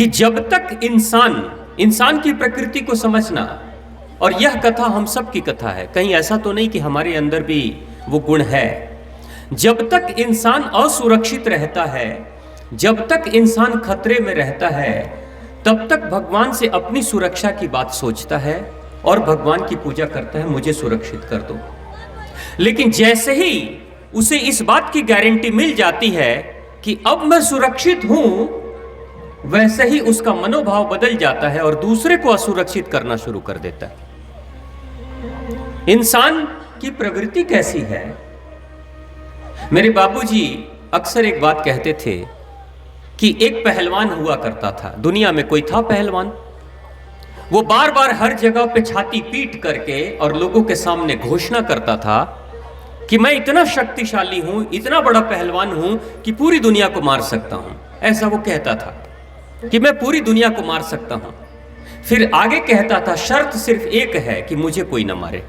कि जब तक इंसान की प्रकृति को समझना, और यह कथा हम सब की कथा है, कहीं ऐसा तो नहीं कि हमारे अंदर भी वो गुण है। जब तक इंसान असुरक्षित रहता है, जब तक इंसान खतरे में रहता है, तब तक भगवान से अपनी सुरक्षा की बात सोचता है और भगवान की पूजा करता है, मुझे सुरक्षित कर दो। लेकिन जैसे ही उसे इस बात की गारंटी मिल जाती है कि अब मैं सुरक्षित हूं, वैसे ही उसका मनोभाव बदल जाता है और दूसरे को असुरक्षित करना शुरू कर देता है। इंसान की प्रवृत्ति कैसी है? मेरे बाबूजी अक्सर एक बात कहते थे कि एक पहलवान हुआ करता था, दुनिया में कोई था पहलवान, वो बार बार हर जगह पे छाती पीट करके और लोगों के सामने घोषणा करता था कि मैं इतना शक्तिशाली हूं, इतना बड़ा पहलवान हूं कि पूरी दुनिया को मार सकता हूं। ऐसा वो कहता था कि मैं पूरी दुनिया को मार सकता हूं। फिर आगे कहता था, शर्त सिर्फ एक है कि मुझे कोई ना मारे।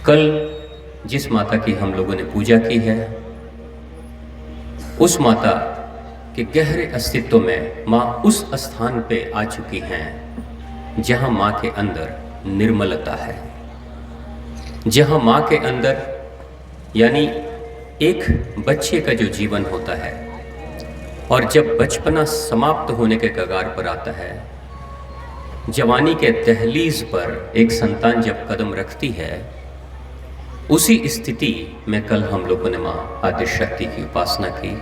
कल जिस माता की हम लोगों ने पूजा की है, उस माता के गहरे अस्तित्व में मां उस स्थान पे आ चुकी हैं जहां मां के अंदर निर्मलता है, जहां मां के अंदर, यानी एक बच्चे का जो जीवन होता है और जब बचपना समाप्त होने के कगार पर आता है, जवानी के दहलीज पर एक संतान जब कदम रखती है, उसी स्थिति में कल हम लोगों ने मां आदिशक्ति की उपासना की।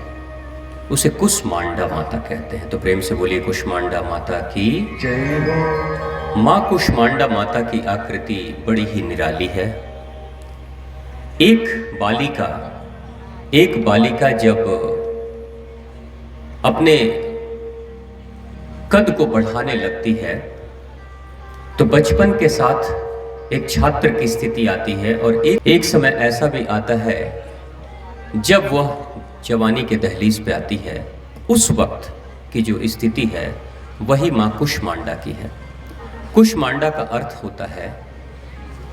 उसे कुष्मांडा माता कहते हैं, तो प्रेम से बोलिए कुष्मांडा माता की जय। मां कुष्मांडा माता की आकृति बड़ी ही निराली है। एक बालिका जब अपने कद को बढ़ाने लगती है, तो बचपन के साथ एक छात्र की स्थिति आती है और एक समय ऐसा भी आता है जब वह जवानी के दहलीज पे आती है। उस वक्त की जो स्थिति है वही मां कुष्मांडा की है। कुष्मांडा का अर्थ होता है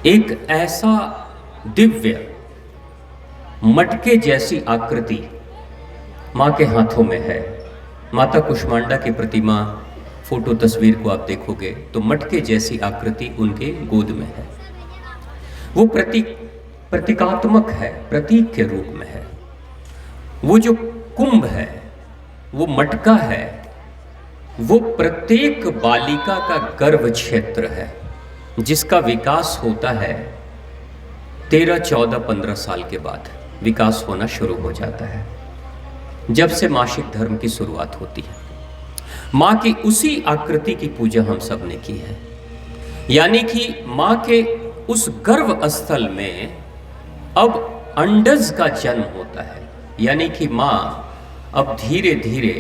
एक ऐसा दिव्य मटके जैसी आकृति मां के हाथों में है। माता कुष्मांडा की प्रतिमा, फोटो तस्वीर को आप देखोगे तो मटके जैसी आकृति उनके गोद में है। वो प्रतीकात्मक है, प्रतीक के रूप में है। वो जो कुंभ है, वो मटका है, वो प्रत्येक बालिका का गर्भ क्षेत्र है, जिसका विकास होता है 13, 14, 15 साल के बाद विकास होना शुरू हो जाता है, जब से मासिक धर्म की शुरुआत होती है। मां की उसी आकृति की पूजा हम सब ने की है, यानी कि मां के उस गर्भ स्थल में अब अंडज का जन्म होता है, यानी कि मां अब धीरे धीरे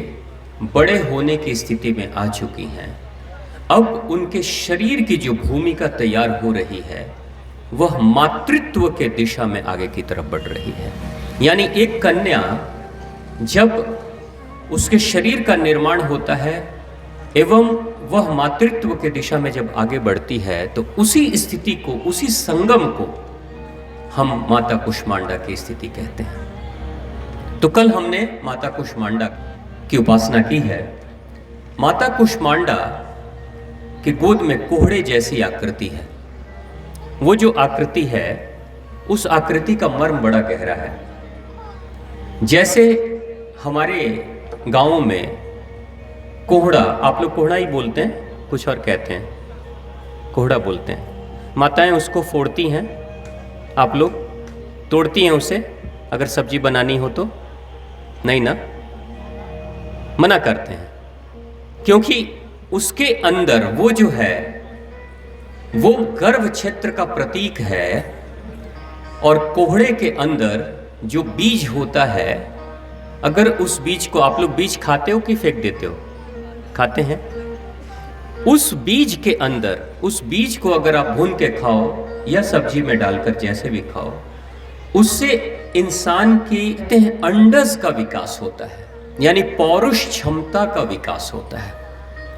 बड़े होने की स्थिति में आ चुकी हैं। अब उनके शरीर की जो भूमिका तैयार हो रही है, वह मातृत्व के दिशा में आगे की तरफ बढ़ रही है। यानी एक कन्या जब उसके शरीर का निर्माण होता है एवं वह मातृत्व के दिशा में जब आगे बढ़ती है, तो उसी स्थिति को, उसी संगम को हम माता कुष्मांडा की स्थिति कहते हैं। तो कल हमने माता कुष्मांडा की उपासना की है। माता कुष्मांडा की गोद में कोहड़े जैसी आकृति है। वो जो आकृति है, उस आकृति का मर्म बड़ा गहरा है। जैसे हमारे गांवों में कोहड़ा, आप लोग कोहड़ा ही बोलते हैं, कुछ और कहते हैं, कोहड़ा बोलते हैं। माताएं उसको फोड़ती हैं, आप लोग तोड़ती हैं उसे, अगर सब्जी बनानी हो तो? नहीं ना, मना करते हैं, क्योंकि उसके अंदर वो जो है वो गर्भ क्षेत्र का प्रतीक है, और कोहड़े के अंदर जो बीज होता है, अगर उस बीज को आप लोग बीज खाते हो कि फेंक देते हो? खाते हैं। उस बीज के अंदर, उस बीज को अगर आप भून के खाओ या सब्जी में डालकर जैसे भी खाओ, उससे इंसान की अंडज का विकास होता है, यानी पौरुष क्षमता का विकास होता है।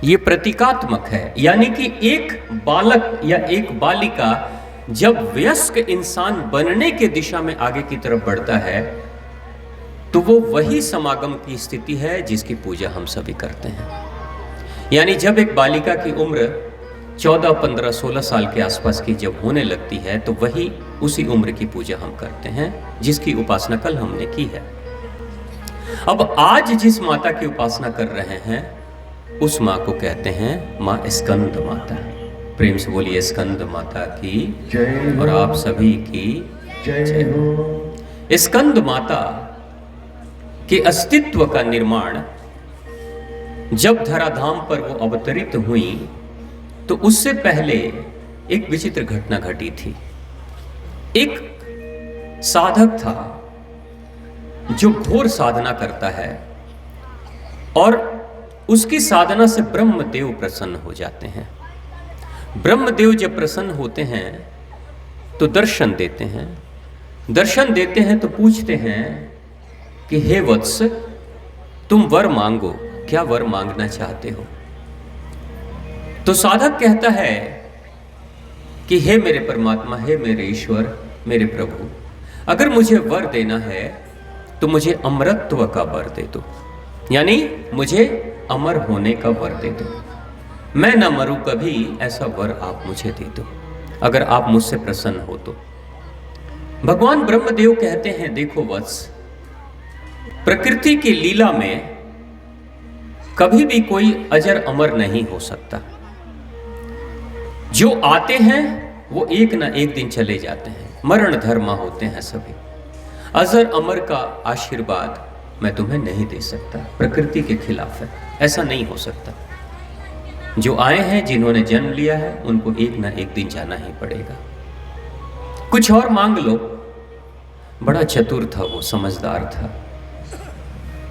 ये प्रतीकात्मक है, यानी कि एक बालक या एक बालिका जब वयस्क इंसान बनने के दिशा में आगे की तरफ बढ़ता है, तो वो वही समागम की स्थिति है जिसकी पूजा हम सभी करते हैं। यानी जब एक बालिका की उम्र 14, 15, 16 साल के आसपास की जब होने लगती है तो वही उसी उम्र की पूजा हम करते हैं जिसकी उपासना कल हमने की है। अब आज जिस माता की उपासना कर रहे हैं उस माँ को कहते हैं माँ स्कंद माता। प्रेम से बोलिए स्कंद माता की जय और आप सभी की जय हो। स्कंद माता के अस्तित्व का निर्माण जब धराधाम पर वो अवतरित हुई तो उससे पहले एक विचित्र घटना घटी थी। एक साधक था जो घोर साधना करता है और उसकी साधना से ब्रह्मदेव प्रसन्न हो जाते हैं। ब्रह्मदेव जब प्रसन्न होते हैं तो दर्शन देते हैं। दर्शन देते हैं तो पूछते हैं कि हे वत्स, तुम वर मांगो, क्या वर मांगना चाहते हो? तो साधक कहता है कि हे मेरे परमात्मा, हे मेरे ईश्वर, मेरे प्रभु, अगर मुझे वर देना है तो मुझे अमरत्व का वर दे दो, यानी मुझे अमर होने का वर दे दो। मैं न मरूं कभी, ऐसा वर आप मुझे दे दो, अगर आप मुझसे प्रसन्न हो तो। भगवान ब्रह्मदेव कहते हैं देखो वत्स, प्रकृति की लीला में कभी भी कोई अजर अमर नहीं हो सकता। जो आते हैं वो एक ना एक दिन चले जाते हैं, मरण धर्मा होते हैं सभी। अजर अमर का आशीर्वाद मैं तुम्हें नहीं दे सकता, प्रकृति के खिलाफ है, ऐसा नहीं हो सकता। जो आए हैं, जिन्होंने जन्म लिया है, उनको एक ना एक दिन जाना ही पड़ेगा। कुछ और मांग लो। बड़ा चतुर था वो, समझदार था।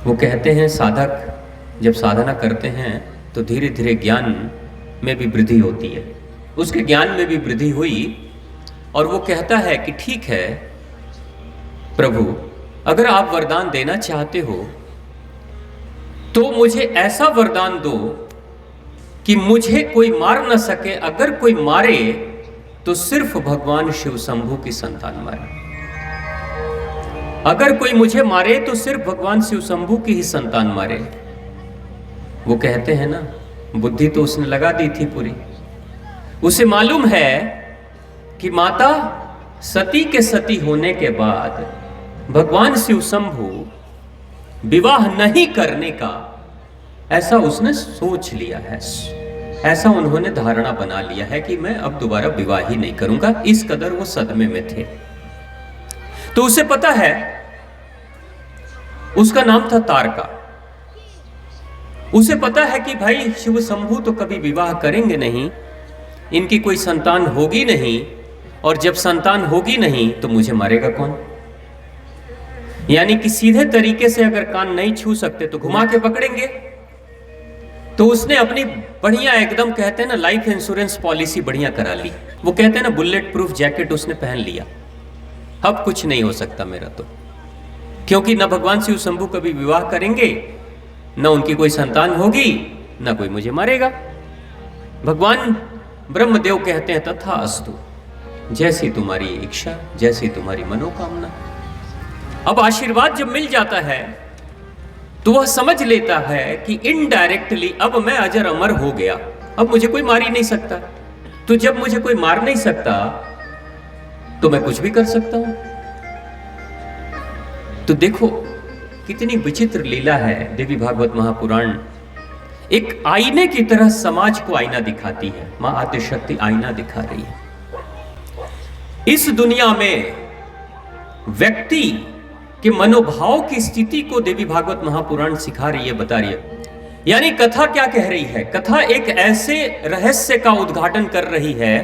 वो कहते हैं साधक जब साधना करते हैं तो धीरे धीरे ज्ञान में भी वृद्धि होती है। उसके ज्ञान में भी वृद्धि हुई और वो कहता है कि ठीक है प्रभु, अगर आप वरदान देना चाहते हो तो मुझे ऐसा वरदान दो कि मुझे कोई मार न सके। अगर कोई मारे तो सिर्फ भगवान शिव शंभू की संतान मारे। अगर कोई मुझे मारे तो सिर्फ भगवान शिव शंभू की ही संतान मारे। वो कहते हैं ना, बुद्धि तो उसने लगा दी थी पूरी। उसे मालूम है कि माता सती के सती होने के बाद भगवान शिव शंभू विवाह नहीं करने का ऐसा उसने सोच लिया है, ऐसा उन्होंने धारणा बना लिया है कि मैं अब दोबारा विवाह ही नहीं करूंगा। इस कदर वो सदमे में थे। तो उसे पता है, उसका नाम था तारका। उसे पता है कि भाई शिव शंभू तो कभी विवाह करेंगे नहीं, इनकी कोई संतान होगी नहीं, और जब संतान होगी नहीं तो मुझे मारेगा कौन। यानी कि सीधे तरीके से अगर कान नहीं छू सकते तो घुमा के पकड़ेंगे। तो उसने अपनी बढ़िया, एकदम कहते हैं ना, लाइफ इंश्योरेंस पॉलिसी बढ़िया करा ली। वो कहते हैं ना, बुलेट प्रूफ जैकेट उसने पहन लिया। अब कुछ नहीं हो सकता मेरा तो, क्योंकि न भगवान शिव शंभू कभी विवाह करेंगे, न उनकी कोई संतान होगी, न कोई मुझे मारेगा। भगवान ब्रह्मदेव कहते हैं तथा अस्तु, जैसी तुम्हारी इच्छा, जैसी तुम्हारी मनोकामना। अब आशीर्वाद जब मिल जाता है तो वह समझ लेता है कि इनडायरेक्टली अब मैं अजर अमर हो गया, अब मुझे कोई मार ही नहीं सकता। तो जब मुझे कोई मार नहीं सकता तो मैं कुछ भी कर सकता हूं। तो देखो कितनी विचित्र लीला है। देवी भागवत महापुराण एक आईने की तरह समाज को आईना दिखाती है। मां आदिशक्ति आईना दिखा रही है। इस दुनिया में व्यक्ति के मनोभाव की स्थिति को देवी भागवत महापुराण सिखा रही है, बता रही है। यानी कथा क्या कह रही है? कथा एक ऐसे रहस्य का उद्घाटन कर रही है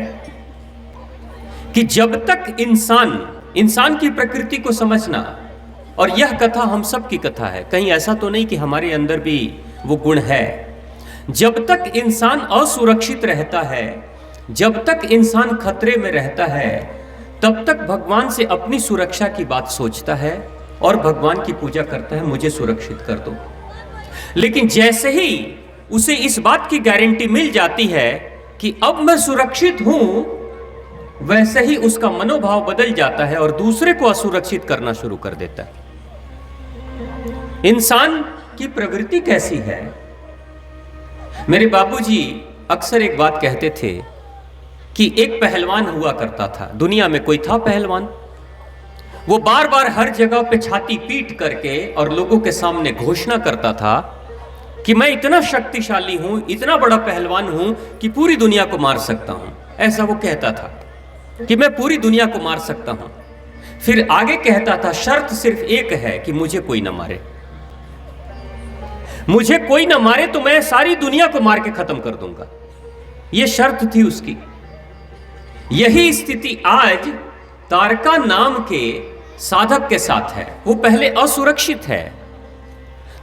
कि जब तक इंसान की प्रकृति को समझना, और यह कथा हम सब की कथा है, कहीं ऐसा तो नहीं कि हमारे अंदर भी वो गुण है। जब तक इंसान असुरक्षित रहता है, जब तक इंसान खतरे में रहता है, तब तक भगवान से अपनी सुरक्षा की बात सोचता है और भगवान की पूजा करता है, मुझे सुरक्षित कर दो। लेकिन जैसे ही उसे इस बात की गारंटी मिल जाती है कि अब मैं सुरक्षित हूं, वैसे ही उसका मनोभाव बदल जाता है और दूसरे को असुरक्षित करना शुरू कर देता है। इंसान की प्रवृत्ति कैसी है। मेरे बाबूजी अक्सर एक बात कहते थे कि एक पहलवान हुआ करता था, दुनिया में कोई था पहलवान, वो बार बार हर जगह पे छाती पीट करके और लोगों के सामने घोषणा करता था कि मैं इतना शक्तिशाली हूं, इतना बड़ा पहलवान हूं कि पूरी दुनिया को मार सकता हूं। ऐसा वो कहता था कि मैं पूरी दुनिया को मार सकता हूं। फिर आगे कहता था, शर्त सिर्फ एक है कि मुझे कोई ना मारे, मुझे कोई ना मारे तो मैं सारी दुनिया को मार के खत्म कर दूंगा। यह शर्त थी उसकी। यही स्थिति आज तारका नाम के साधक के साथ है। वो पहले असुरक्षित है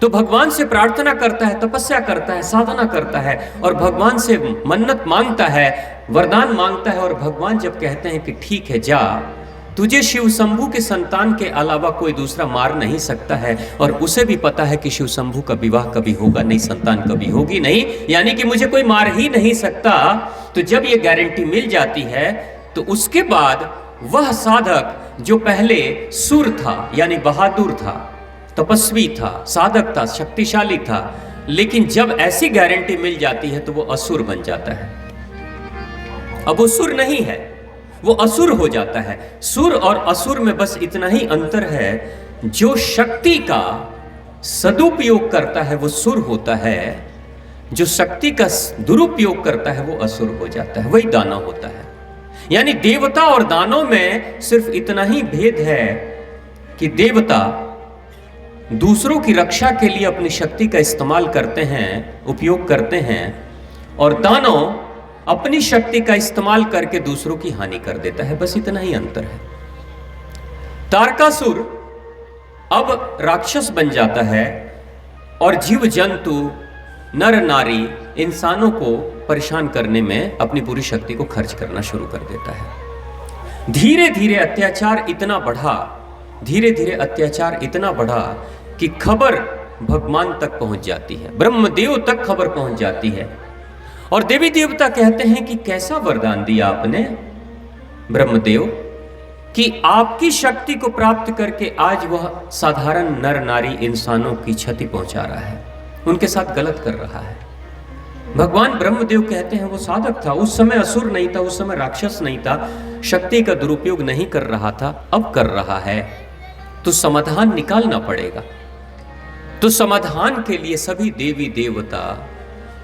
तो भगवान से प्रार्थना करता है, तपस्या करता है, साधना करता है और भगवान से मन्नत मांगता है, वरदान मांगता है। और भगवान जब कहते हैं कि ठीक है जा, तुझे शिव शंभू के संतान के अलावा कोई दूसरा मार नहीं सकता है, और उसे भी पता है कि शिव शंभू का विवाह कभी होगा नहीं, संतान कभी होगी नहीं, यानी कि मुझे कोई मार ही नहीं सकता। तो जब ये गारंटी मिल जाती है तो उसके बाद वह साधक जो पहले सुर था यानी बहादुर था, तपस्वी था, साधक था, शक्तिशाली था, लेकिन जब ऐसी गारंटी मिल जाती है तो वो असुर बन जाता है। अब वो सुर नहीं है, वो असुर हो जाता है। सुर और असुर में बस इतना ही अंतर है, जो शक्ति का सदुपयोग करता है वो सुर होता है, जो शक्ति का दुरुपयोग करता है वो असुर हो जाता है, वही दानव होता है। यानी देवता और दानव में सिर्फ इतना ही भेद है कि देवता दूसरों की रक्षा के लिए अपनी शक्ति का इस्तेमाल करते हैं, उपयोग करते हैं, और दानव अपनी शक्ति का इस्तेमाल करके दूसरों की हानि कर देता है। बस इतना ही अंतर है। तारकासुर अब राक्षस बन जाता है और जीव जंतु, नर नारी, इंसानों को परेशान करने में अपनी पूरी शक्ति को खर्च करना शुरू कर देता है। धीरे धीरे अत्याचार इतना बढ़ा, धीरे धीरे अत्याचार इतना बढ़ा कि खबर भगवान तक पहुंच जाती है, ब्रह्मदेव तक खबर पहुंच जाती है। और देवी देवता कहते हैं कि कैसा वरदान दिया आपने ब्रह्मदेव कि आपकी शक्ति को प्राप्त करके आज वह साधारण नर नारी इंसानों की क्षति पहुंचा रहा है, उनके साथ गलत कर रहा है। भगवान ब्रह्मदेव कहते हैं वो साधक था, उस समय असुर नहीं था, उस समय राक्षस नहीं था, शक्ति का दुरुपयोग नहीं कर रहा था, अब कर रहा है, तो समाधान निकालना पड़ेगा। तो समाधान के लिए सभी देवी देवता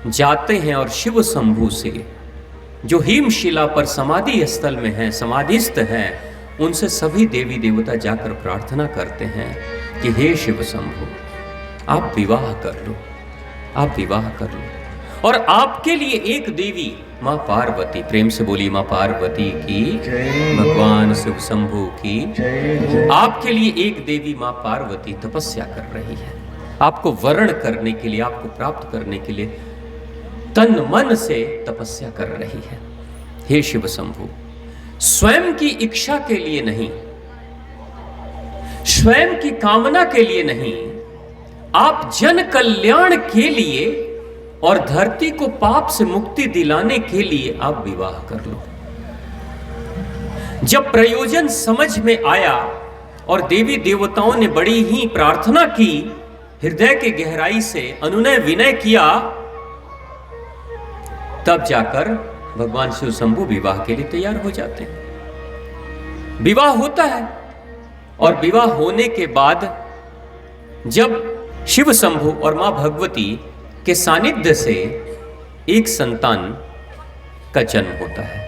जाते हैं और शिव शंभू से, जो हिमशिला पर समाधि स्थल में है, समाधिस्थ हैं, उनसे सभी देवी देवता जाकर प्रार्थना करते हैं कि हे शिव शंभू, आप विवाह कर लो, आप विवाह कर लो। और आपके लिए एक देवी मां पार्वती, प्रेम से बोली मां पार्वती की, भगवान शिव शंभू की, आपके लिए एक देवी मां पार्वती तपस्या कर रही है, आपको वर्ण करने के लिए, आपको प्राप्त करने के लिए तन मन से तपस्या कर रही है। हे शिव शंभू, स्वयं की इच्छा के लिए नहीं, स्वयं की कामना के लिए नहीं, आप जन कल्याण के लिए और धरती को पाप से मुक्ति दिलाने के लिए आप विवाह कर लो। जब प्रयोजन समझ में आया और देवी देवताओं ने बड़ी ही प्रार्थना की, हृदय के गहराई से अनुनय विनय किया, तब जाकर भगवान शिव शंभू विवाह के लिए तैयार हो जाते हैं। विवाह होता है और विवाह होने के बाद जब शिव शंभू और मां भगवती के सानिध्य से एक संतान का जन्म होता है,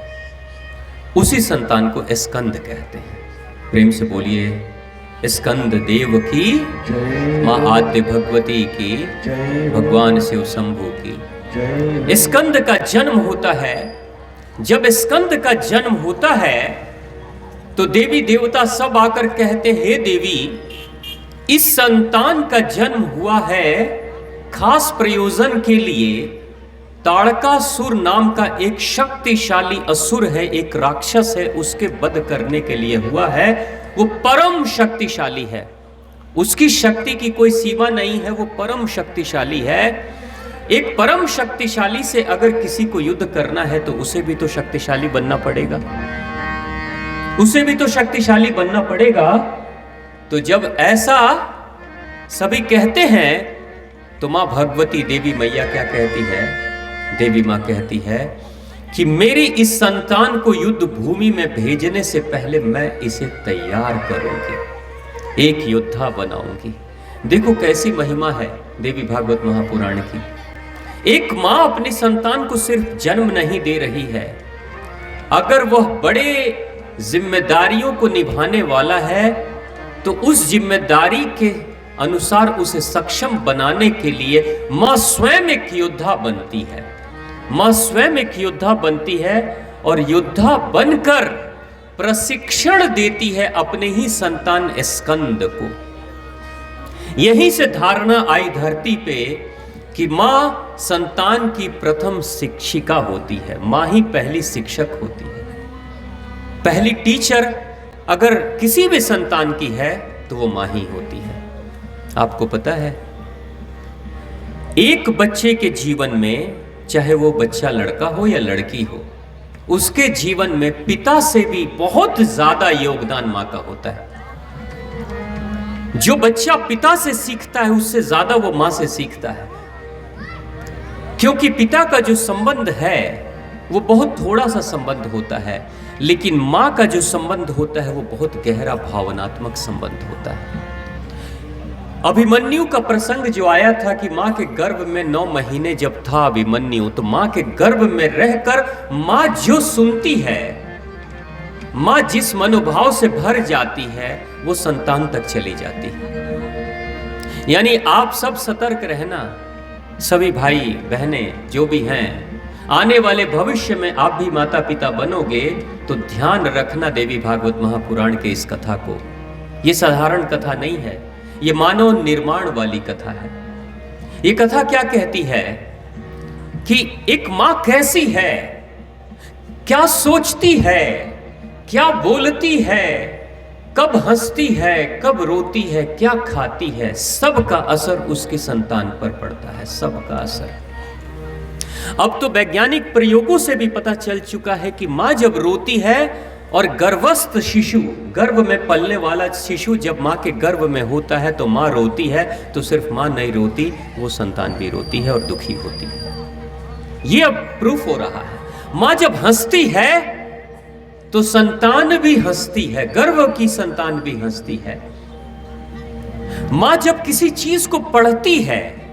उसी संतान को स्कंद कहते हैं। प्रेम से बोलिए स्कंद देव की, मां आद्य भगवती की, भगवान शिव शंभू की। स्कंद का जन्म होता है। जब स्कंद का जन्म होता है तो देवी देवता सब आकर कहते हैं, हे देवी, इस संतान का जन्म हुआ है खास प्रयोजन के लिए। ताड़कासुर नाम का एक शक्तिशाली असुर है, एक राक्षस है, उसके वध करने के लिए हुआ है। वो परम शक्तिशाली है, उसकी शक्ति की कोई सीमा नहीं है, वो परम शक्तिशाली है। एक परम शक्तिशाली से अगर किसी को युद्ध करना है तो उसे भी तो शक्तिशाली बनना पड़ेगा, उसे भी तो शक्तिशाली बनना पड़ेगा। तो जब ऐसा सभी कहते हैं तो मां भगवती देवी मैया क्या कहती है? देवी मां कहती है कि मेरी इस संतान को युद्ध भूमि में भेजने से पहले मैं इसे तैयार करूंगी, एक योद्धा बनाऊंगी। देखो कैसी महिमा है देवी भागवत महापुराण की। एक मां अपनी संतान को सिर्फ जन्म नहीं दे रही है, अगर वह बड़े जिम्मेदारियों को निभाने वाला है तो उस जिम्मेदारी के अनुसार उसे सक्षम बनाने के लिए मां स्वयं एक योद्धा बनती है। मां स्वयं एक योद्धा बनती है और योद्धा बनकर प्रशिक्षण देती है अपने ही संतान स्कंद को। यहीं से धारणा आई धरती पे कि मां संतान की प्रथम शिक्षिका होती है, मां ही पहली शिक्षक होती है, पहली टीचर अगर किसी भी संतान की है तो वो मां ही होती है। आपको पता है एक बच्चे के जीवन में, चाहे वो बच्चा लड़का हो या लड़की हो, उसके जीवन में पिता से भी बहुत ज्यादा योगदान मां का होता है। जो बच्चा पिता से सीखता है उससे ज्यादा वो मां से सीखता है, क्योंकि पिता का जो संबंध है वो बहुत थोड़ा सा संबंध होता है, लेकिन मां का जो संबंध होता है वो बहुत गहरा भावनात्मक संबंध होता है। अभिमन्यु का प्रसंग जो आया था कि मां के गर्भ में 9 महीने जब था अभिमन्यु, तो मां के गर्भ में रहकर मां जो सुनती है, मां जिस मनोभाव से भर जाती है वो संतान तक चली जाती है। यानी आप सब सतर्क रहना, सभी भाई बहनें जो भी हैं, आने वाले भविष्य में आप भी माता पिता बनोगे तो ध्यान रखना देवी भागवत महापुराण के इस कथा को। ये साधारण कथा नहीं है, ये मानव निर्माण वाली कथा है। ये कथा क्या कहती है कि एक मां कैसी है, क्या सोचती है, क्या बोलती है, कब हंसती है, कब रोती है, क्या खाती है, सबका असर उसके संतान पर पड़ता है, सबका असर। अब तो वैज्ञानिक प्रयोगों से भी पता चल चुका है कि मां जब रोती है और गर्भस्थ शिशु, गर्भ में पलने वाला शिशु जब मां के गर्भ में होता है तो मां रोती है, तो सिर्फ मां नहीं रोती, वो संतान भी रोती है और दुखी होती है। ये अब प्रूफ हो रहा है। मां जब हंसती है तो संतान भी हंसती है, गर्भ की संतान भी हंसती है। मां जब किसी चीज को पढ़ती है,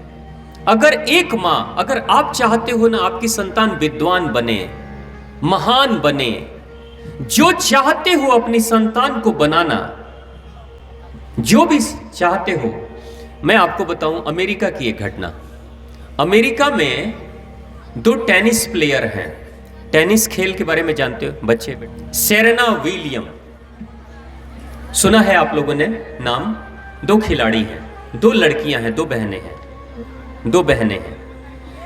अगर एक मां, अगर आप चाहते हो ना आपकी संतान विद्वान बने, महान बने, जो चाहते हो अपनी संतान को बनाना, जो भी चाहते हो, मैं आपको बताऊं अमेरिका की एक घटना। अमेरिका में 2 टेनिस प्लेयर हैं। टेनिस खेल के बारे में जानते हो बच्चे? सेरेना विलियम, सुना है आप लोगों ने नाम? 2 खिलाड़ी हैं, 2 लड़कियां हैं, 2 बहनें हैं, 2 बहनें हैं।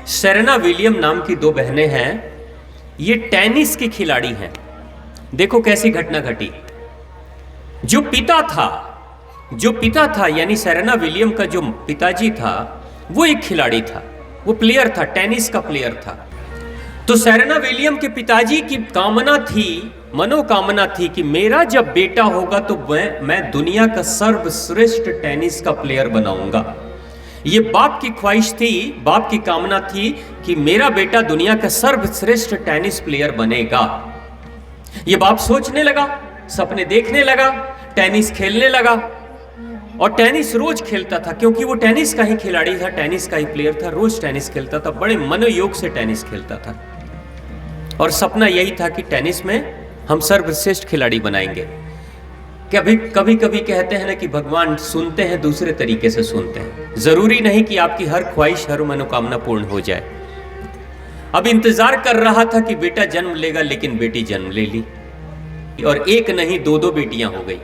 सेरेना विलियम नाम की 2 बहनें हैं। ये टेनिस की खिलाड़ी हैं। देखो कैसी घटना घटी। जो पिता था यानी सेरेना विलियम का जो पिताजी था, वो एक खिलाड़ी था, वो प्लेयर था, टेनिस का प्लेयर था। तो सेरेना विलियम के पिताजी की कामना थी, मनोकामना थी कि मेरा जब बेटा होगा तो मैं दुनिया का सर्वश्रेष्ठ टेनिस का प्लेयर बनाऊंगा। ये बाप की ख्वाहिश थी, बाप की कामना थी कि मेरा बेटा दुनिया का सर्वश्रेष्ठ टेनिस प्लेयर बनेगा। ये बाप सोचने लगा, सपने देखने लगा, टेनिस खेलने लगा और टेनिस रोज खेलता था, क्योंकि वो टेनिस का ही खिलाड़ी था, टेनिस का ही प्लेयर था, रोज टेनिस खेलता था, बड़े मनोयोग से टेनिस खेलता था। और सपना यही था कि टेनिस में हम सर्वश्रेष्ठ खिलाड़ी बनाएंगे। कभी कभी कहते हैं ना कि भगवान सुनते हैं, दूसरे तरीके से सुनते हैं। जरूरी नहीं कि आपकी हर ख्वाहिश, हर मनोकामना पूर्ण हो जाए। अब इंतजार कर रहा था कि बेटा जन्म लेगा, लेकिन बेटी जन्म ले ली और एक नहीं 2 बेटियां हो गई,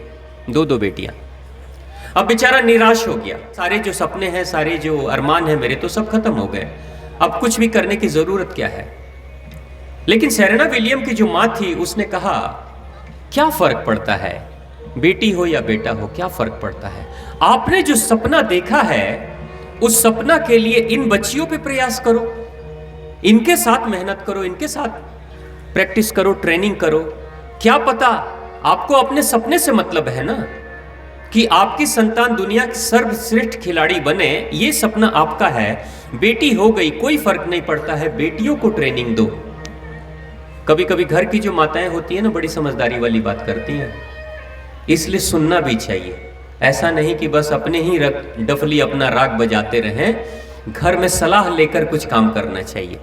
2 बेटियां। अब बेचारा निराश हो गया। सारे जो सपने हैं, सारे जो अरमान हैं मेरे, तो सब खत्म हो गए। अब कुछ भी करने की जरूरत क्या है? लेकिन सेरेना विलियम की जो मां थी, उसने कहा क्या फर्क पड़ता है, बेटी हो या बेटा हो, क्या फर्क पड़ता है? आपने जो सपना देखा है उस सपना के लिए इन बच्चियों पे प्रयास करो, इनके साथ मेहनत करो, इनके साथ प्रैक्टिस करो, ट्रेनिंग करो। क्या पता आपको अपने सपने से मतलब है ना, कि आपकी संतान दुनिया की सर्वश्रेष्ठ खिलाड़ी बने, ये सपना आपका है। बेटी हो गई कोई फर्क नहीं पड़ता है, बेटियों को ट्रेनिंग दो। कभी कभी घर की जो माताएं होती है ना, बड़ी समझदारी वाली बात करती हैं, इसलिए सुनना भी चाहिए। ऐसा नहीं कि बस अपने ही डफली अपना राग बजाते रहें, घर में सलाह लेकर कुछ काम करना चाहिए।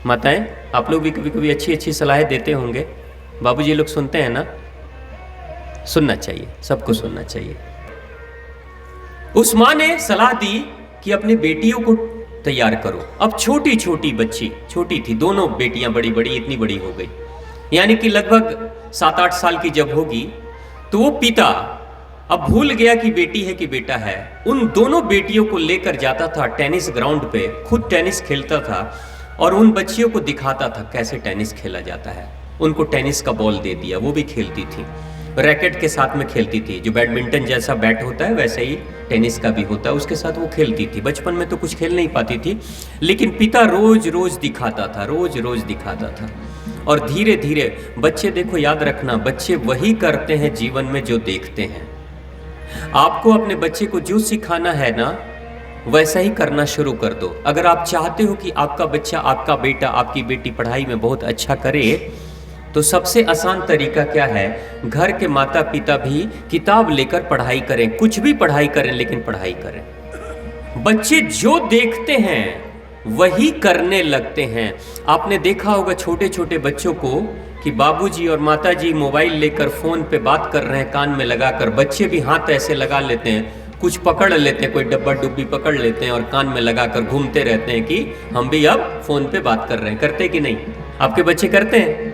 माताएं, आप लोग भी कभी कभी अच्छी अच्छी सलाहें देते होंगे, बाबूजी लोग सुनते हैं ना? सुनना चाहिए, सबको सुनना चाहिए। उस माँ ने सलाह दी कि अपनी बेटियों को तैयार करो। अब छोटी छोटी बच्ची, छोटी थी, दोनों बेटियां बड़ी बड़ी, इतनी बड़ी हो गई, यानी कि लगभग 7-8 साल की जब होगी, तो वो पिता अब भूल गया कि बेटी है कि बेटा है। उन दोनों बेटियों को लेकर जाता था टेनिस ग्राउंड पे, खुद टेनिस खेलता था और उन बच्चियों को दिखाता था कैसे टेनिस खेला जाता है। उनको टेनिस का बॉल दे दिया, वो भी खेलती थी, रैकेट के साथ में खेलती थी। जो बैडमिंटन जैसा बैट होता है वैसे ही टेनिस का भी होता है, उसके साथ वो खेलती थी। बचपन में तो कुछ खेल नहीं पाती थी, लेकिन पिता रोज रोज दिखाता था, रोज रोज दिखाता था। और धीरे धीरे बच्चे, देखो याद रखना, बच्चे वही करते हैं जीवन में जो देखते हैं। आपको अपने बच्चे को जो सिखाना है ना, वैसा ही करना शुरू कर दो। अगर आप चाहते हो कि आपका बच्चा, आपका बेटा, आपकी बेटी पढ़ाई में बहुत अच्छा करे, तो सबसे आसान तरीका क्या है? घर के माता पिता भी किताब लेकर पढ़ाई करें, कुछ भी पढ़ाई करें, लेकिन पढ़ाई करें। बच्चे जो देखते हैं वही करने लगते हैं। आपने देखा होगा छोटे छोटे बच्चों को कि बाबूजी और माताजी मोबाइल लेकर फोन पे बात कर रहे हैं कान में लगाकर, बच्चे भी हाथ ऐसे लगा लेते हैं, कुछ पकड़ लेते हैं, कोई डब्बा डुब्बी पकड़ लेते हैं और कान में लगाकर घूमते रहते हैं कि हम भी अब फोन पे बात कर रहे हैं। करते कि नहीं? आपके बच्चे करते हैं?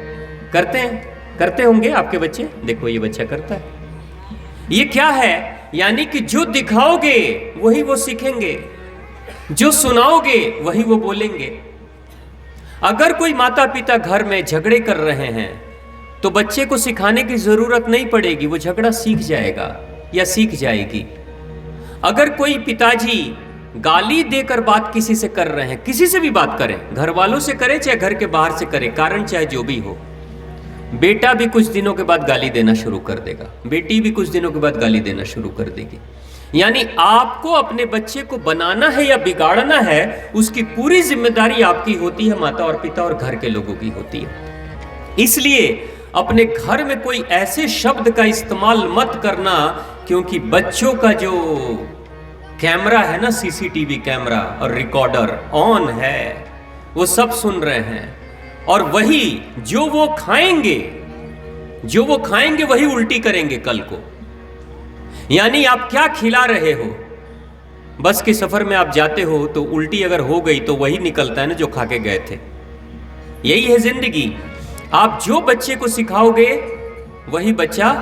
करते हैं, करते होंगे आपके बच्चे। देखो ये बच्चा करता है। ये क्या है? यानी कि जो दिखाओगे वही वो सीखेंगे, जो सुनाओगे वही वो बोलेंगे। अगर कोई माता पिता घर में झगड़े कर रहे हैं तो बच्चे को सिखाने की जरूरत नहीं पड़ेगी, वो झगड़ा सीख जाएगा या सीख जाएगी। अगर कोई पिताजी गाली देकर बात किसी से कर रहे हैं, किसी से भी बात करें, घर वालों से करें चाहे घर के बाहर से करें, कारण चाहे जो भी हो, बेटा भी कुछ दिनों के बाद गाली देना शुरू कर देगा, बेटी भी कुछ दिनों के बाद गाली देना शुरू कर देगी। यानी आपको अपने बच्चे को बनाना है या बिगाड़ना है, उसकी पूरी जिम्मेदारी आपकी होती है, माता और पिता और घर के लोगों की होती है। इसलिए अपने घर में कोई ऐसे शब्द का इस्तेमाल मत करना, क्योंकि बच्चों का जो कैमरा है ना, सीसीटीवी कैमरा और रिकॉर्डर ऑन है, वो सब सुन रहे हैं, और वही जो वो खाएंगे वही उल्टी करेंगे कल को। यानी आप क्या खिला रहे हो? बस के सफर में आप जाते हो तो उल्टी अगर हो गई तो वही निकलता है ना जो खा के गए थे। यही है जिंदगी। आप जो बच्चे को सिखाओगे वही बच्चा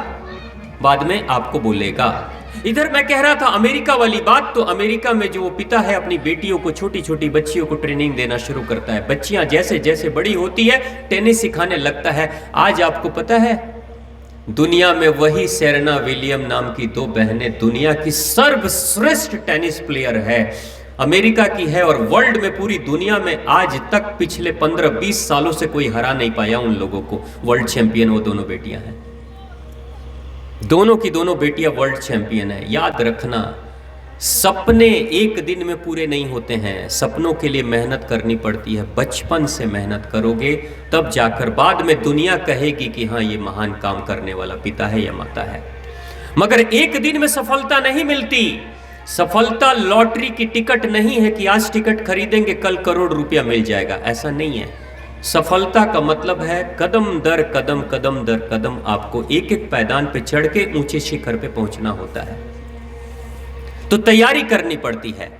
बाद में आपको बोलेगा। इधर मैं कह रहा था अमेरिका वाली बात, तो अमेरिका में जो पिता है अपनी बेटियों को, छोटी छोटी बच्चियों को ट्रेनिंग देना शुरू करता है। बच्चियां जैसे जैसे बड़ी होती है टेनिस सिखाने लगता है। आज आपको पता है दुनिया में वही सेरेना विलियम नाम की 2 बहनें दुनिया की सर्वश्रेष्ठ टेनिस प्लेयर है, अमेरिका की है, और वर्ल्ड में पूरी दुनिया में आज तक पिछले 15-20 सालों से कोई हरा नहीं पाया उन लोगों को। वर्ल्ड चैंपियन वो दोनों बेटियां हैं, दोनों की दोनों बेटियां वर्ल्ड चैंपियन है। याद रखना, सपने एक दिन में पूरे नहीं होते हैं, सपनों के लिए मेहनत करनी पड़ती है। बचपन से मेहनत करोगे तब जाकर बाद में दुनिया कहेगी कि हाँ ये महान काम करने वाला पिता है या माता है। मगर एक दिन में सफलता नहीं मिलती। सफलता लॉटरी की टिकट नहीं है कि आज टिकट खरीदेंगे कल करोड़ रुपया मिल जाएगा, ऐसा नहीं है। सफलता का मतलब है कदम दर कदम, कदम दर कदम आपको एक एक पायदान पे चढ़ के ऊंचे शिखर पे पहुंचना होता है, तो तैयारी करनी पड़ती है।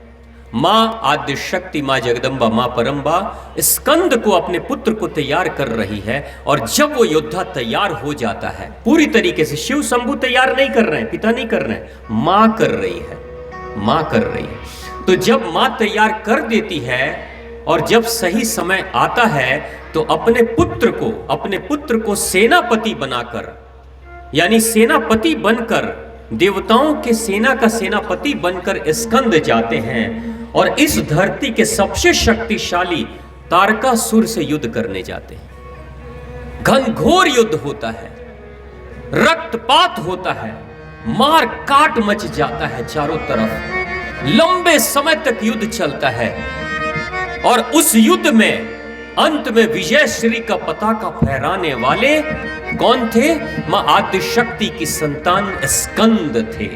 मां आद्य शक्ति, मां जगदंबा, मां परम्बा स्कंद को, अपने पुत्र को तैयार कर रही है। और जब वो योद्धा तैयार हो जाता है पूरी तरीके से, शिव शंभू तैयार नहीं कर रहे हैं, पिता नहीं कर रहे हैं, मां कर रही है, मां कर रही है। तो जब मां तैयार कर देती है और जब सही समय आता है तो अपने पुत्र को सेनापति बनाकर, यानी सेनापति बनकर, देवताओं के सेना का सेनापति बनकर स्कंद जाते हैं और इस धरती के सबसे शक्तिशाली तारकासुर से युद्ध करने जाते हैं। घनघोर युद्ध होता है, रक्तपात होता है, मार काट मच जाता है चारों तरफ, लंबे समय तक युद्ध चलता है और उस युद्ध में अंत में विजय श्री का पताका फहराने वाले कौन थे? मां आदि शक्ति की संतान स्कंद थे।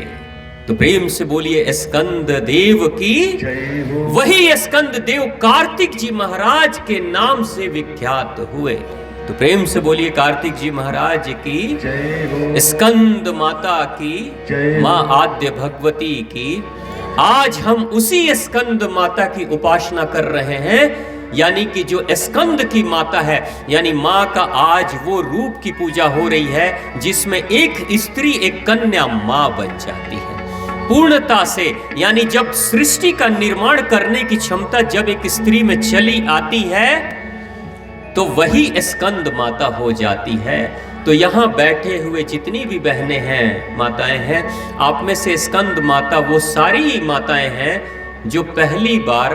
तो प्रेम से बोलिए स्कंद देव की। वही स्कंद देव कार्तिक जी महाराज के नाम से विख्यात हुए। तो प्रेम से बोलिए कार्तिक जी महाराज की, स्कंद माता की, मां आद्य भगवती की। आज हम उसी स्कंद माता की उपासना कर रहे हैं, यानी कि जो स्कंद की माता है, यानी मां का आज वो रूप की पूजा हो रही है जिसमें एक स्त्री एक कन्या मां बन जाती है पूर्णता से। यानी जब सृष्टि का निर्माण करने की क्षमता जब एक स्त्री में चली आती है तो वही स्कंद माता हो जाती है। तो यहां बैठे हुए जितनी भी बहनें हैं, माताएं हैं, आप में से स्कंद माता वो सारी माताएं हैं जो पहली बार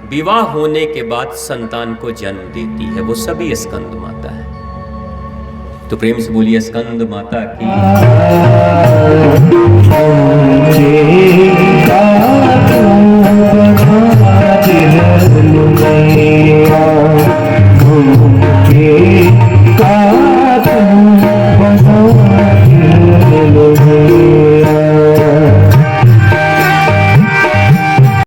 विवाह होने के बाद संतान को जन्म देती है, वो सभी स्कंद माता है। तो प्रेम से बोलिए स्कंद माता की।